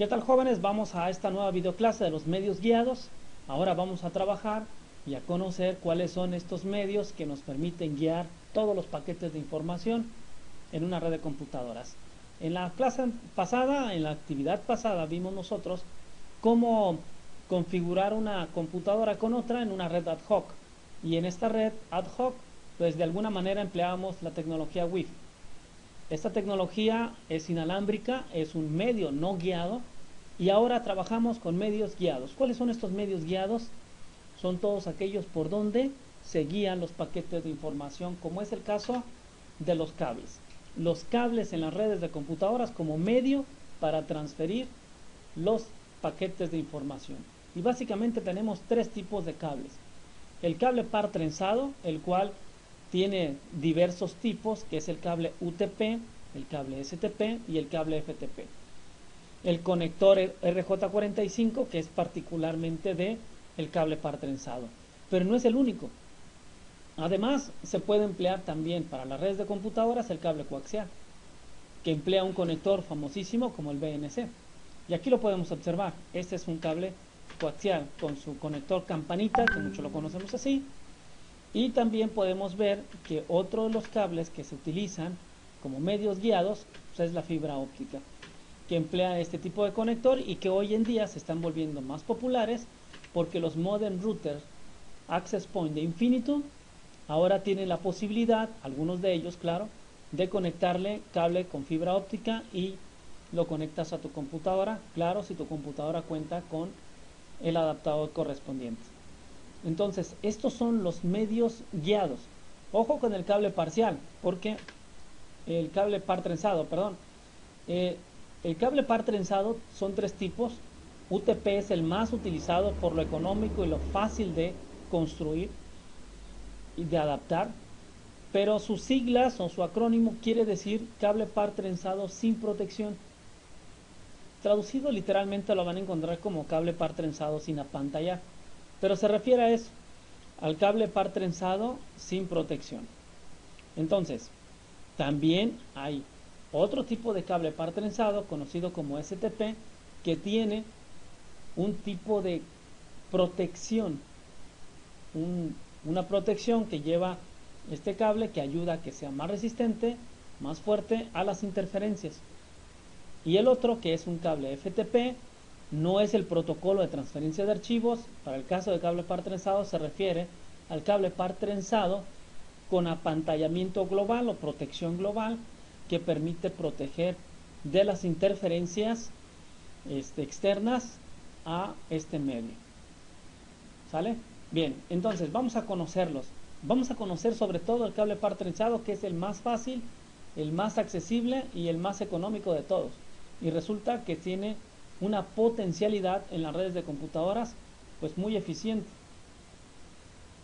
¿Qué tal, jóvenes? Vamos a esta nueva videoclase de los medios guiados. Ahora vamos a trabajar y a conocer cuáles son estos medios que nos permiten guiar todos los paquetes de información en una red de computadoras. En la clase pasada, en la actividad pasada, vimos nosotros cómo configurar una computadora con otra en una red ad hoc. Y en esta red ad hoc, pues de alguna manera empleábamos la tecnología Wi-Fi. Esta tecnología es inalámbrica, es un medio no guiado y ahora trabajamos con medios guiados. ¿Cuáles son estos medios guiados? Son todos aquellos por donde se guían los paquetes de información, como es el caso de los cables. Los cables en las redes de computadoras como medio para transferir los paquetes de información. Y básicamente tenemos tres tipos de cables. El cable par trenzado, el cual tiene diversos tipos, que es el cable UTP, el cable STP y el cable FTP. El conector RJ45, que es particularmente de el cable par trenzado, pero no es el único. Además, se puede emplear también para las redes de computadoras el cable coaxial, que emplea un conector famosísimo como el BNC. Y aquí lo podemos observar. Este es un cable coaxial con su conector campanita, que muchos lo conocemos así. Y también podemos ver que otro de los cables que se utilizan como medios guiados pues es la fibra óptica, que emplea este tipo de conector y que hoy en día se están volviendo más populares porque los modem routers Access Point de Infinitum ahora tienen la posibilidad, algunos de ellos claro, de conectarle cable con fibra óptica y lo conectas a tu computadora, claro, si tu computadora cuenta con el adaptador correspondiente. Entonces, estos son los medios guiados. Ojo con el cable parcial, porque el cable par trenzado, perdón. El cable par trenzado son tres tipos. UTP es el más utilizado por lo económico y lo fácil de construir y de adaptar, pero sus siglas o su acrónimo quiere decir cable par trenzado sin protección. Traducido literalmente lo van a encontrar como cable par trenzado sin apantallar, pero se refiere a eso, al cable par trenzado sin protección. Entonces, también hay otro tipo de cable par trenzado conocido como STP, que tiene un tipo de protección, una protección que lleva este cable que ayuda a que sea más resistente, más fuerte a las interferencias. Y el otro, que es un cable FTP, no es el protocolo de transferencia de archivos. Para el caso de cable par trenzado se refiere al cable par trenzado con apantallamiento global o protección global, que permite proteger de las interferencias externas a este medio. ¿Sale? Bien, entonces vamos a conocerlos. Vamos a conocer sobre todo el cable par trenzado, que es el más fácil, el más accesible y el más económico de todos. Y resulta que tiene una potencialidad en las redes de computadoras pues muy eficiente.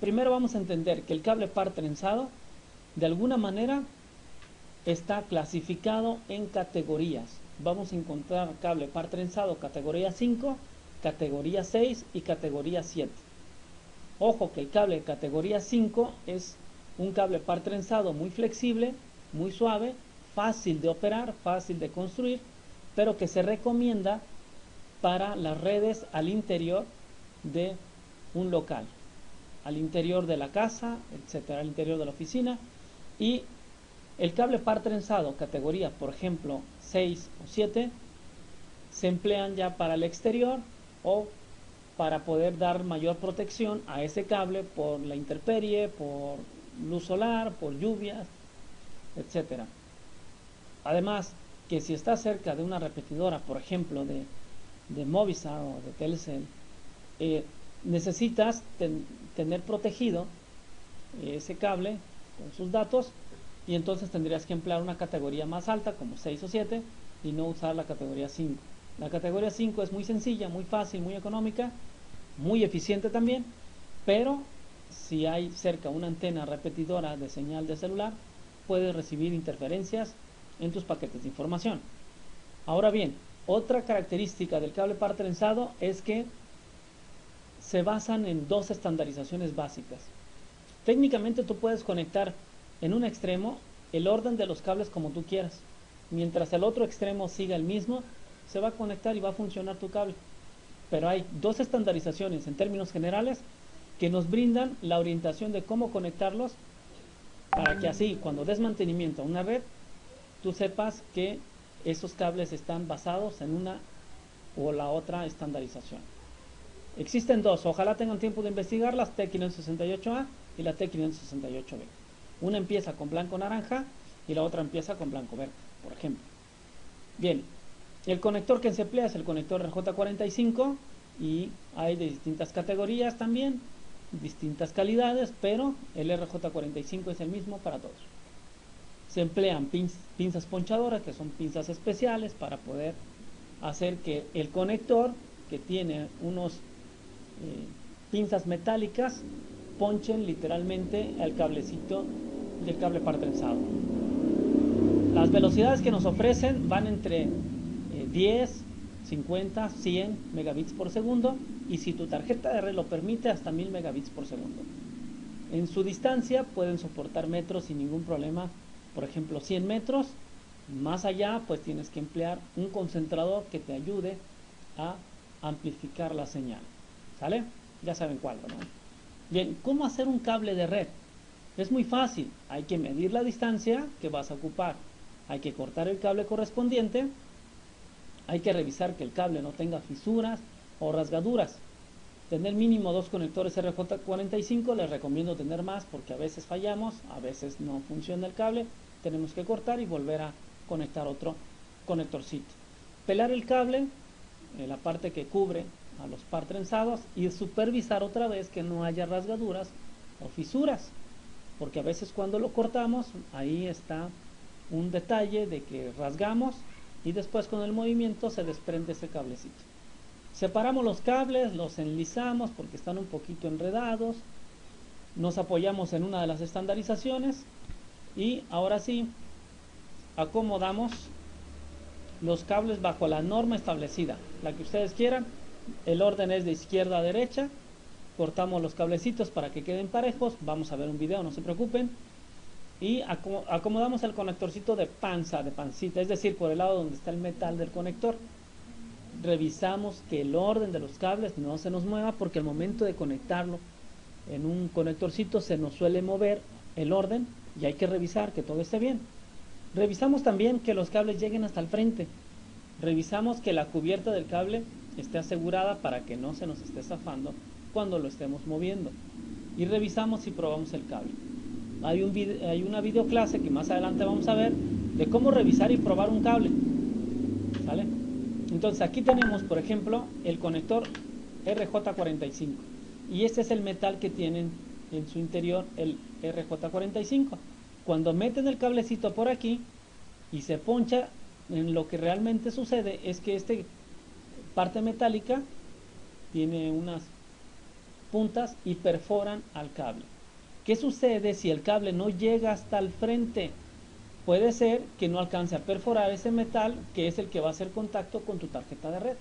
Primero vamos a entender que el cable par trenzado de alguna manera está clasificado en categorías. Vamos a encontrar cable par trenzado categoría 5, categoría 6 y categoría 7. Ojo que el cable de categoría 5 es un cable par trenzado muy flexible, muy suave, fácil de operar, fácil de construir, pero que se recomienda para las redes al interior de un local, al interior de la casa, etcétera, al interior de la oficina. Y el cable par trenzado categoría, por ejemplo, 6 o 7, se emplean ya para el exterior o para poder dar mayor protección a ese cable por la intemperie, por luz solar, por lluvias, etcétera. Además, que si está cerca de una repetidora, por ejemplo, de Movistar o de Telcel, necesitas tener protegido ese cable con sus datos, y entonces tendrías que emplear una categoría más alta como 6 o 7 y no usar la categoría 5. La categoría 5 es muy sencilla, muy fácil, muy económica, muy eficiente también, pero si hay cerca una antena repetidora de señal de celular, puedes recibir interferencias en tus paquetes de información. Ahora bien, otra característica del cable par trenzado es que se basan en dos estandarizaciones básicas. Técnicamente tú puedes conectar en un extremo el orden de los cables como tú quieras, mientras el otro extremo siga el mismo, se va a conectar y va a funcionar tu cable. Pero hay dos estandarizaciones en términos generales que nos brindan la orientación de cómo conectarlos para que así cuando des mantenimiento a una red tú sepas que esos cables están basados en una o la otra estandarización. Existen dos, ojalá tengan tiempo de investigar, las T568A y la T568B. Una empieza con blanco naranja y la otra empieza con blanco verde, por ejemplo. Bien, el conector que se emplea es el conector RJ45 y hay de distintas categorías también, distintas calidades, pero el RJ45 es el mismo para todos. Se emplean pinzas ponchadoras, que son pinzas especiales para poder hacer que el conector, que tiene unos pinzas metálicas, ponchen literalmente el cablecito del cable par trenzado. Las velocidades que nos ofrecen van entre 10, 50, 100 megabits por segundo y si tu tarjeta de red lo permite hasta 1000 megabits por segundo. En su distancia pueden soportar metros sin ningún problema, por ejemplo 100 metros. Más allá pues tienes que emplear un concentrador que te ayude a amplificar la señal. ¿Sale? Ya saben cuál, ¿no? Bien, ¿cómo hacer un cable de red? Es muy fácil, hay que medir la distancia que vas a ocupar, hay que cortar el cable correspondiente, hay que revisar que el cable no tenga fisuras o rasgaduras. Tener mínimo 2 conectores RJ45, les recomiendo tener más porque a veces fallamos, a veces no funciona el cable, tenemos que cortar y volver a conectar otro conectorcito. Pelar el cable, la parte que cubre a los par trenzados y supervisar otra vez que no haya rasgaduras o fisuras, porque a veces cuando lo cortamos, ahí está un detalle de que rasgamos y después con el movimiento se desprende ese cablecito. Separamos los cables, los enlizamos porque están un poquito enredados, nos apoyamos en una de las estandarizaciones y ahora sí acomodamos los cables bajo la norma establecida, la que ustedes quieran. El orden es de izquierda a derecha, cortamos los cablecitos para que queden parejos, vamos a ver un video, no se preocupen, y acomodamos el conectorcito de pancita, es decir, por el lado donde está el metal del conector. Revisamos que el orden de los cables no se nos mueva porque al momento de conectarlo en un conectorcito se nos suele mover el orden y hay que revisar que todo esté bien. Revisamos también que los cables lleguen hasta el frente. Revisamos que la cubierta del cable esté asegurada para que no se nos esté zafando cuando lo estemos moviendo. Y revisamos y probamos el cable. Hay una videoclase que más adelante vamos a ver de cómo revisar y probar un cable. ¿Sale? Entonces aquí tenemos, por ejemplo, el conector RJ45. Y este es el metal que tienen en su interior el RJ45. Cuando meten el cablecito por aquí y se poncha, lo que realmente sucede es que esta parte metálica tiene unas puntas y perforan al cable. ¿Qué sucede si el cable no llega hasta el frente? Puede ser que no alcance a perforar ese metal que es el que va a hacer contacto con tu tarjeta de red.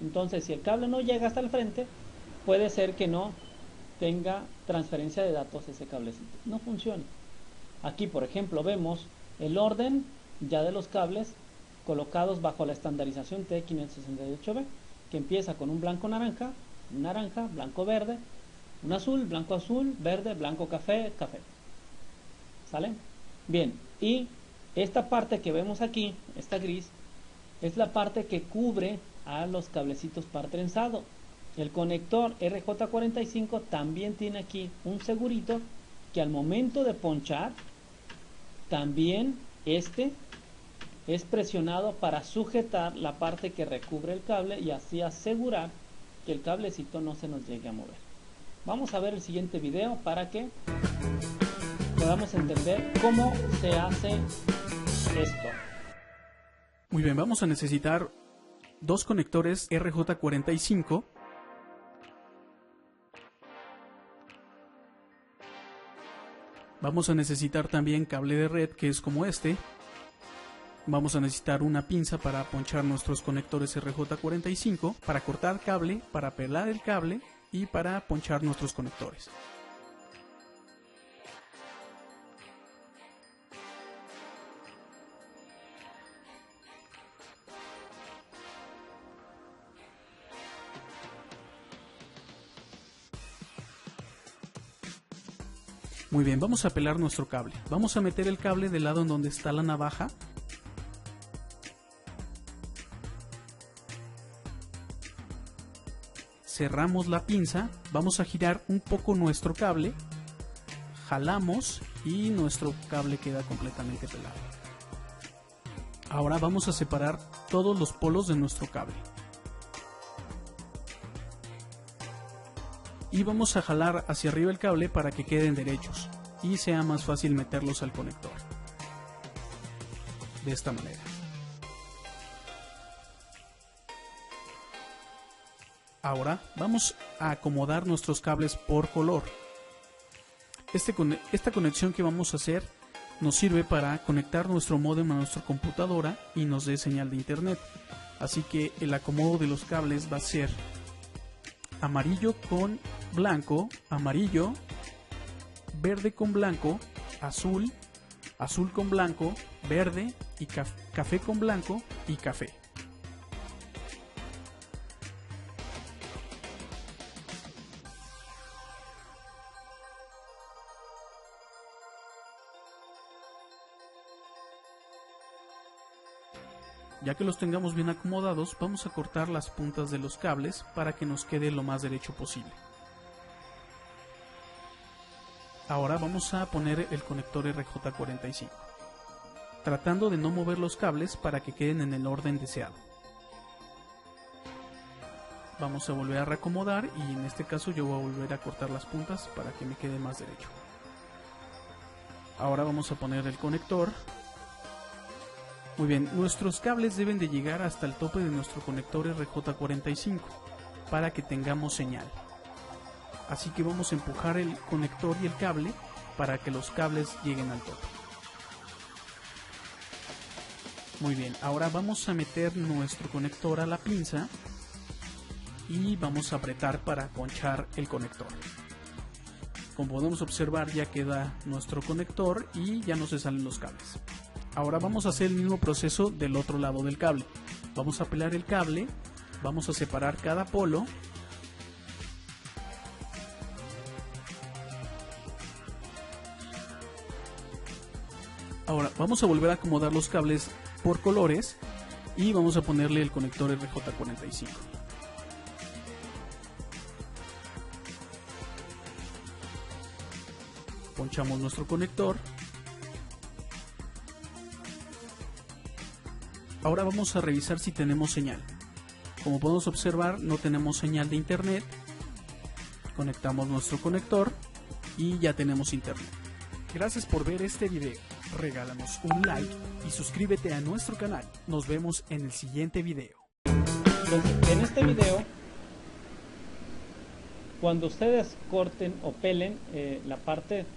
Entonces, si el cable no llega hasta el frente, puede ser que no tenga transferencia de datos ese cablecito. No funciona. Aquí, por ejemplo, vemos el orden ya de los cables colocados bajo la estandarización T568B, que empieza con un blanco naranja, blanco verde, un azul, blanco azul, verde, blanco café, café. ¿Sale? Bien, y esta parte que vemos aquí, esta gris, es la parte que cubre a los cablecitos par trenzado. El conector RJ45 también tiene aquí un segurito que al momento de ponchar, también este es presionado para sujetar la parte que recubre el cable y así asegurar que el cablecito no se nos llegue a mover. Vamos a ver el siguiente video para que podamos entender cómo se hace esto. Muy bien, vamos a necesitar dos conectores RJ45. Vamos a necesitar también cable de red, que es como este. Vamos a necesitar una pinza para ponchar nuestros conectores RJ45, para cortar cable, para pelar el cable y para ponchar nuestros conectores. Muy bien, vamos a pelar nuestro cable. Vamos a meter el cable del lado en donde está la navaja. Cerramos la pinza, vamos a girar un poco nuestro cable, jalamos y nuestro cable queda completamente pelado. Ahora vamos a separar todos los polos de nuestro cable. Y vamos a jalar hacia arriba el cable para que queden derechos y sea más fácil meterlos al conector. De esta manera. Ahora vamos a acomodar nuestros cables por color. Esta conexión que vamos a hacer nos sirve para conectar nuestro módem a nuestra computadora y nos dé señal de internet. Así que el acomodo de los cables va a ser amarillo con blanco, amarillo, verde con blanco, azul, azul con blanco, verde y café con blanco y café. Ya que los tengamos bien acomodados, vamos a cortar las puntas de los cables para que nos quede lo más derecho posible. Ahora vamos a poner el conector RJ45, tratando de no mover los cables para que queden en el orden deseado. Vamos a volver a reacomodar y en este caso yo voy a volver a cortar las puntas para que me quede más derecho. Ahora vamos a poner el conector. Muy bien, nuestros cables deben de llegar hasta el tope de nuestro conector RJ45 para que tengamos señal. Así que vamos a empujar el conector y el cable para que los cables lleguen al tope. Muy bien, ahora vamos a meter nuestro conector a la pinza y vamos a apretar para ponchar el conector. Como podemos observar, ya queda nuestro conector y ya no se salen los cables. Ahora vamos a hacer el mismo proceso del otro lado del cable. Vamos a pelar el cable, vamos a separar cada polo. Ahora vamos a volver a acomodar los cables por colores y vamos a ponerle el conector RJ45. Ponchamos nuestro conector. Ahora vamos a revisar si tenemos señal. Como podemos observar, no tenemos señal de internet. Conectamos nuestro conector y ya tenemos internet. Gracias por ver este video. Regálanos un like y suscríbete a nuestro canal. Nos vemos en el siguiente video. En este video, cuando ustedes corten o pelen la parte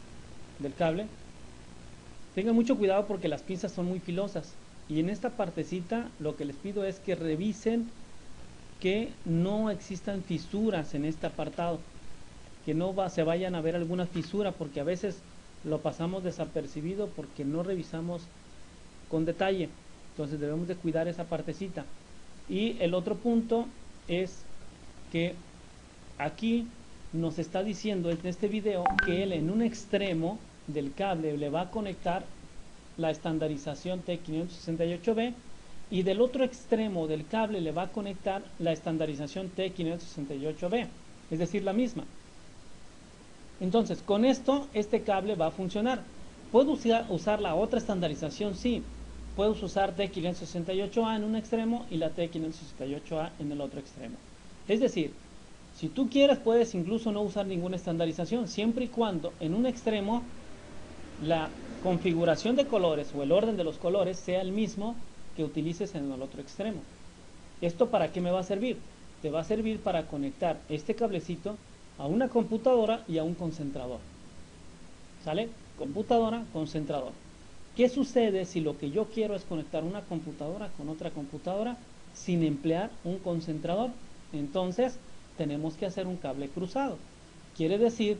del cable, tengan mucho cuidado porque las pinzas son muy filosas. Y en esta partecita lo que les pido es que revisen que no existan fisuras en este apartado, que no se vayan a ver alguna fisura, porque a veces lo pasamos desapercibido porque no revisamos con detalle. Entonces debemos de cuidar esa partecita. Y el otro punto es que aquí nos está diciendo en este video que él en un extremo del cable le va a conectar la estandarización T568B y del otro extremo del cable le va a conectar la estandarización T568B, es decir, la misma. Entonces, con esto, este cable va a funcionar. ¿Puedo usar la otra estandarización? Sí. Puedes usar T568A en un extremo y la T568A en el otro extremo. Es decir, si tú quieres, puedes incluso no usar ninguna estandarización, siempre y cuando en un extremo la configuración de colores o el orden de los colores sea el mismo que utilices en el otro extremo. ¿Esto para qué me va a servir? Te va a servir para conectar este cablecito a una computadora y a un concentrador. ¿Sale? Computadora, concentrador. ¿Qué sucede si lo que yo quiero es conectar una computadora con otra computadora sin emplear un concentrador? Entonces tenemos que hacer un cable cruzado. Quiere decir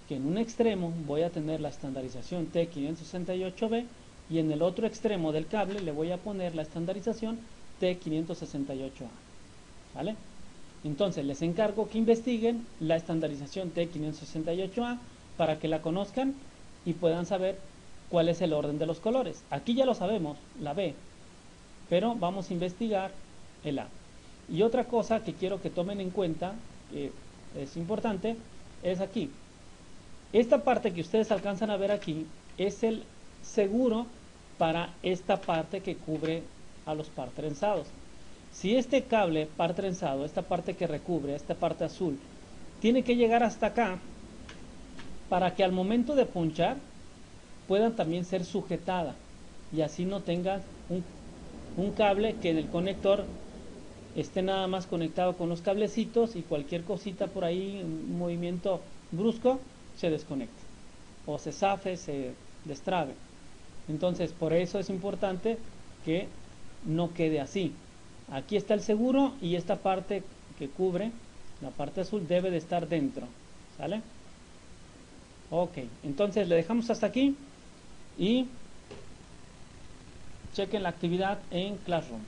que en un extremo voy a tener la estandarización T568B y en el otro extremo del cable le voy a poner la estandarización T568A. ¿Vale? Entonces les encargo que investiguen la estandarización T568A para que la conozcan y puedan saber cuál es el orden de los colores. Aquí ya lo sabemos, la B, pero vamos a investigar el A. Y otra cosa que quiero que tomen en cuenta, que es importante, es aquí. Esta parte que ustedes alcanzan a ver aquí es el seguro para esta parte que cubre a los par trenzados. Si este cable par trenzado, esta parte que recubre, esta parte azul, tiene que llegar hasta acá para que al momento de punchar puedan también ser sujetada y así no tengan un cable que en el conector esté nada más conectado con los cablecitos y cualquier cosita por ahí, un movimiento brusco, se desconecte o se zafe, se destrabe. Entonces por eso es importante que no quede así. Aquí está el seguro y esta parte que cubre, la parte azul, debe de estar dentro. ¿Sale? Ok, entonces le dejamos hasta aquí y chequen la actividad en Classroom.